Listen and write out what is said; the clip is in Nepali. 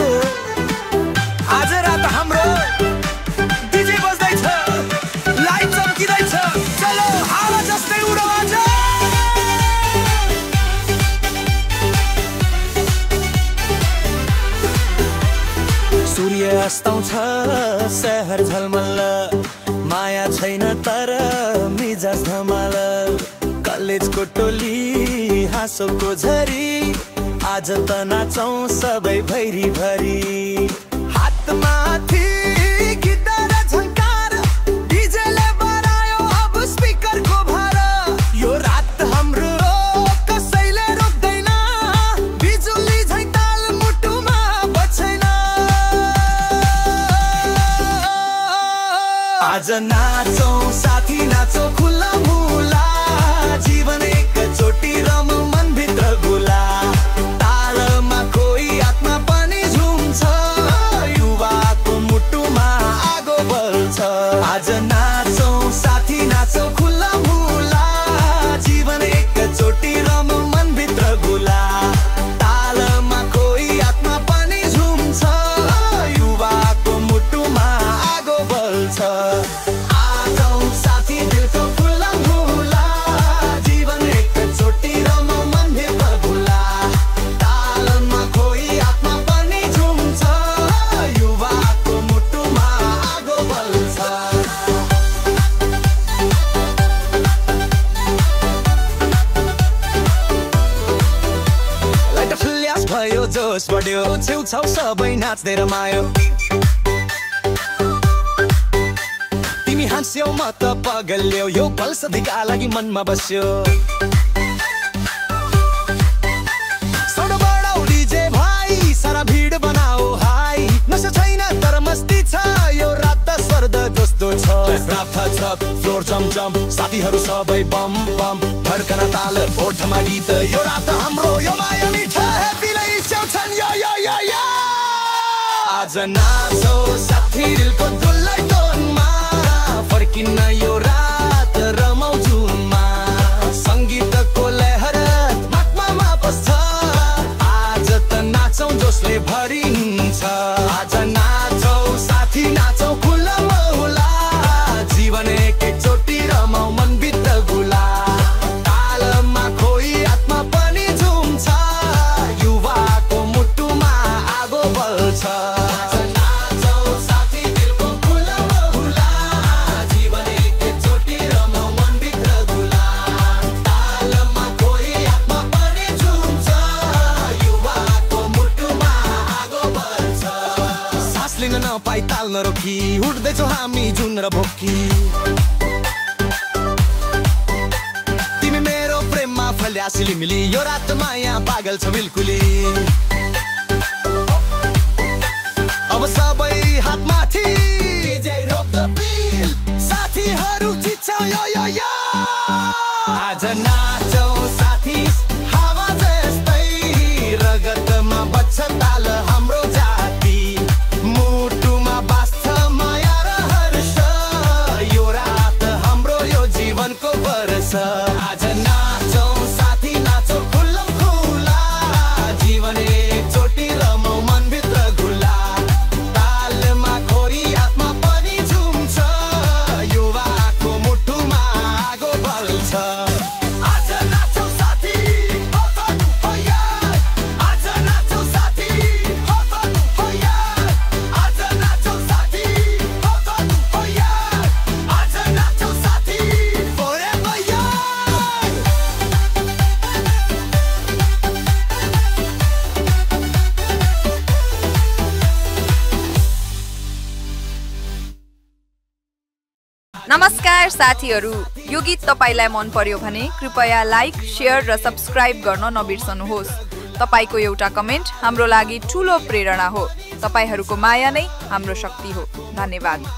थियो आज रात हाम्रो डीजे बज्दैछ लाइट चम्किदैछ चलो हावा जस्तै उडौ आज सूर्य अस्ताउँछ शहर झलमल्ल माया छैन तर मिजाज धमाल कलेजको टोली हाँसोको झरी आज त नाचौं सबै भैरी भरी हातमा थी गिटार झन्कार डीजेले बरायो अब स्पिकरको भार यो रात हाम्रो कसैले रोक्दैन बिजुली झैं ताल मुटुमा बज्दैन आज नाचौं साथी नाचौं खुला मुला जीवन एकचोटि रमौं मनभित्र गुला तालमा कोही आत्मा पनि झुम्छ युवाको मुटुमा आगो बल्छ आज नाचौं साथी नाचौं खुला मुला जीवन एकचोटि रमौं मनभित्र गुला तालमा कोही आत्मा पनि झुम्छ युवाको मुटुमा आगो बल्छ जोस बढ्यो छेउछाउ सबै नाच्दै रमायो तिमी हाँस्यौ म त पगल्यौ यो पल सधैँका लागि मनमा बस्यो साउन्ड बढाऊ डीजे भाइ सारा भिड बनाऊ हाई नशा छैन तर मस्ती छ यो रात त स्वर्ग जस्तो छ फ्लोर जम साथीहरू सबै बम बम धड्कन ताल ओठमा गीत यो रात हाम्रो यो माया मिठा आज नाचौ साथी दिलको दुलै टोनमा फर्किन यो रात रमाउ जुनमा संगीतको लहर आत्मामा बस्छ आज त नाचौ जसले भरिन्छ आज नाचौ साथी नाचौ खुला मौला जीवन एकचोटि रमाउ मनभित्र गुला तालमा कोही आत्मा पनि झुम्छ युवाको मुटुमा आगो बल्छ नपाई ताल नरोकी उठ्दैछौ हामी जुन र भोकी तिमी मेरो प्रेममा फल्या सिलिमिली यो रात माया पागल छ बिल्कुली अब सबै हातमाथि डीजे रोक द बिल साथीहरू जित्छौ यो आज नाचौ साथी हावा जस्तै रगतमा बज्छ ताल हाम्रो जाति आज नाचौ साथी नाचौ खुल्लम खुला जीवन एकचोटि रमौ मनभित्र गुला तालमा खोरी आत्मा पनि झुम्छ युवाको मुटुमा आगो बल्छ आज नाचौ साथी हो यार आज नाचौ साथी हो यार आज नाचौ साथी हो यार आज नाचौ साथी नमस्कार साथीहरू यो गीत तपाईलाई मन पर्यो भने कृपया लाइक शेयर र सब्स्क्राइब गर्न नबिर्सनुहोस् तपाईको एउटा कमेन्ट हाम्रो लागि ठूलो प्रेरणा हो तपाईहरूको माया नै हाम्रो शक्ति हो धन्यवाद